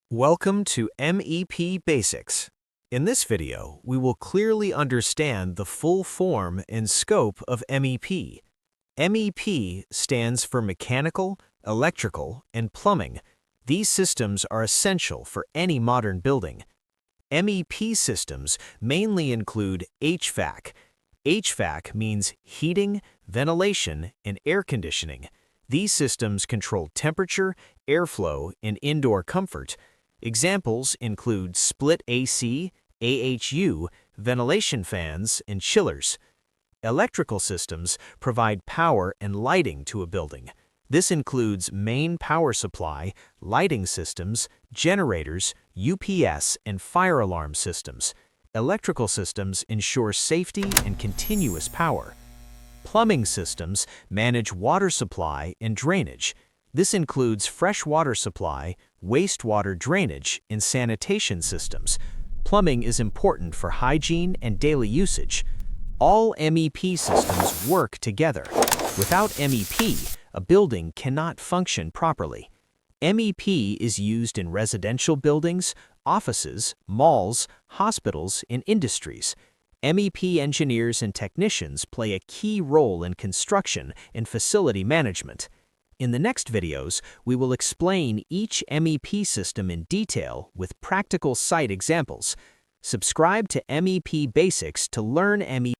Welcome to MEP Basics. In this video, we will clearly understand the full form and scope of MEP. MEP stands for Mechanical, Electrical, and Plumbing. These systems are essential for any modern building. MEP systems mainly include HVAC. HVAC means heating, ventilation, and air conditioning. These systems control temperature, airflow, and indoor comfort. Examples include split AC, AHU, ventilation fans, and chillers. Electrical systems provide power and lighting to a building. This includes main power supply, lighting systems, generators, UPS, and fire alarm systems. Electrical systems ensure safety and continuous power. Plumbing systems manage water supply and drainage. This includes fresh water supply, wastewater drainage, and sanitation systems. Plumbing is important for hygiene and daily usage. All MEP systems work together. Without MEP, a building cannot function properly. MEP is used in residential buildings, offices, malls, hospitals, and industries. MEP engineers and technicians play a key role in construction and facility management. In the next videos, we will explain each MEP system in detail with practical site examples. Subscribe to MEP Basics to learn MEP.